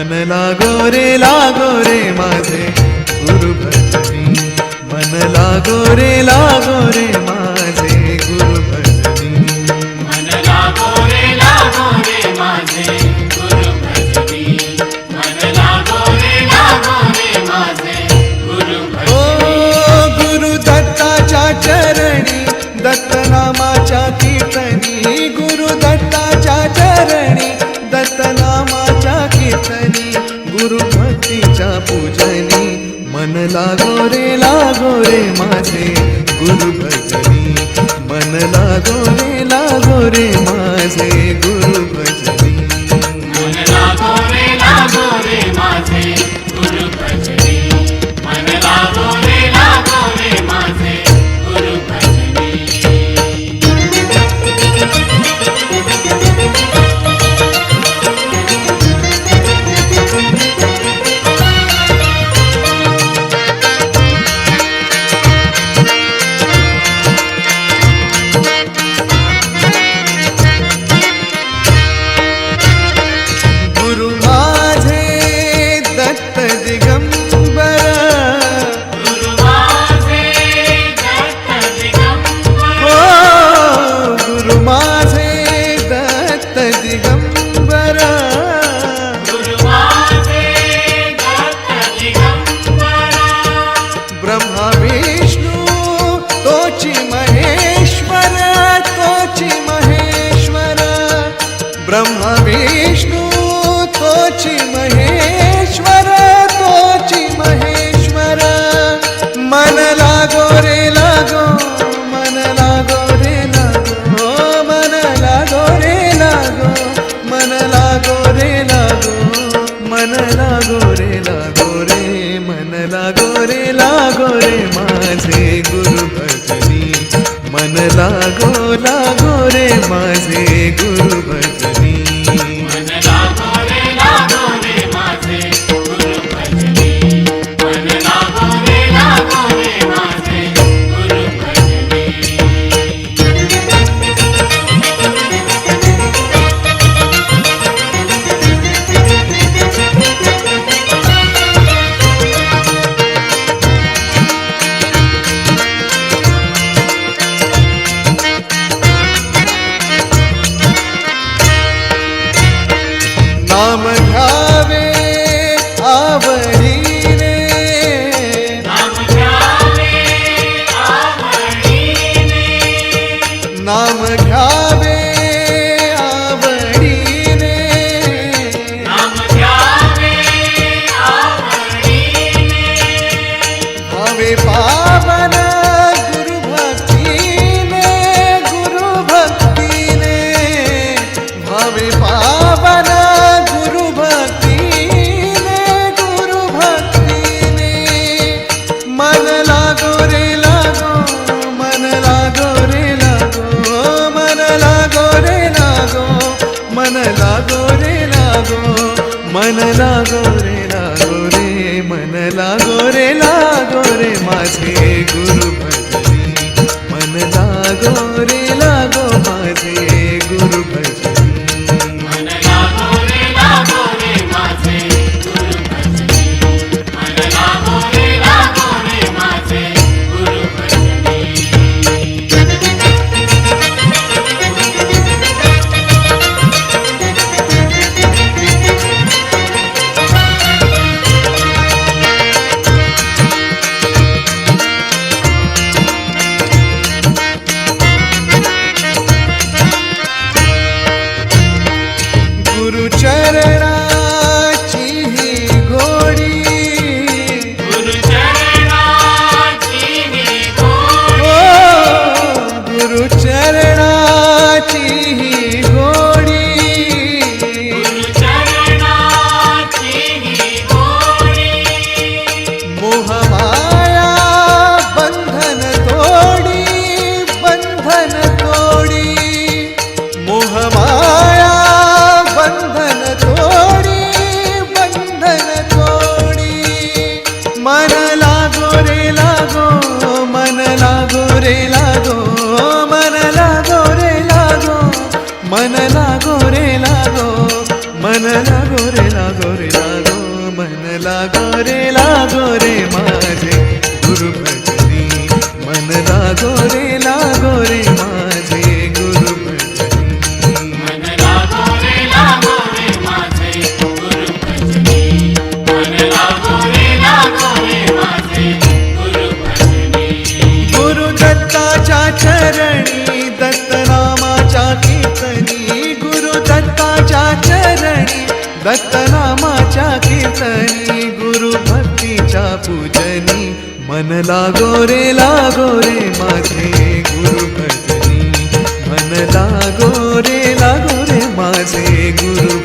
मन लागो रे माझे गुरु भजनी, मन लागो रे माझे गुरु भजनी, मन लागो रे माझे गुरु भजनी, मन लागो रे माझे गुरु भजनी। ओ गुरु दत्ताच्या चरणी दत्त नामाच्या कीर्तनी, गुरु दत्ताच्या चरणी दत्त नामाच्या कीर्तनी, गुरु भक्तीच्या पूजनी, मन लागो रे माझे गुरु भजनी, मन लागो रे माझे गुरु भजनी, मन लागो रे माझे गुरु भजनी, मन लागो रे माझे गुरु भजनी। गुरु माझे दत्त दिगंबर, गुरु माझे दत्त दिगंबर, ओ गुरु माझे दत्त दिगंबर, गुरु माझे दत्त दिगंबर, ब्रह्मा विष्णू तोची महेश्वर, तोची महेश्वर, ब्रह्मा विष्णू तोची महेश्वर, तोची महेश्वर, मन लागो रे मन लागो रे मन लागो रे मन लागो रे मन लागो रे मन लागो रे माझे गुरु भजनी, मन लागो रे माझे गुरु भजनी, मन लागो रे माझे गुरु भजनी, मन लागो रे माझे गुरु भजनी। नाम घ्यावे आवडी रे, नाम घ्यावे आवडीने, नाम घ्यावे आवडी रे, नाम घ्यावे आवडीने, भावे पावन गुरु भक्तीने, गुरु भक्तीने, भावे पावन गुरु भक्तीने, गुरु भक्तीने, मन लागो रे मन लागो रे मन लागो रे मन लागो रे मन लागो रे मन लागो रे माझे गुरु भजनी, मन लागो रे माझे गुरु भजनी, मन लागो रे माझे गुरु भजनी, मन लागो रे माझे गुरु भजनी। गुरु चरणाची ही घोडी, गुरु चरणाची ही घोडी, ओ गुरु चरणाची ही घोडी, गुरु चरणाची ही घोडी, मोहमाया बंधन तोडी, बंधन तोडी, मोहमाया बंधन तोडी, बंधन तोडी, मन लागो रे मन लागो रे मन लागो रे मन लागो रे मन लागो रे दत्तनामाच्या कीर्तनी गुरु भक्तीच्या पूजनी मन लागो रे माझे गुरु भजनी मन लागो रे माझे गुरु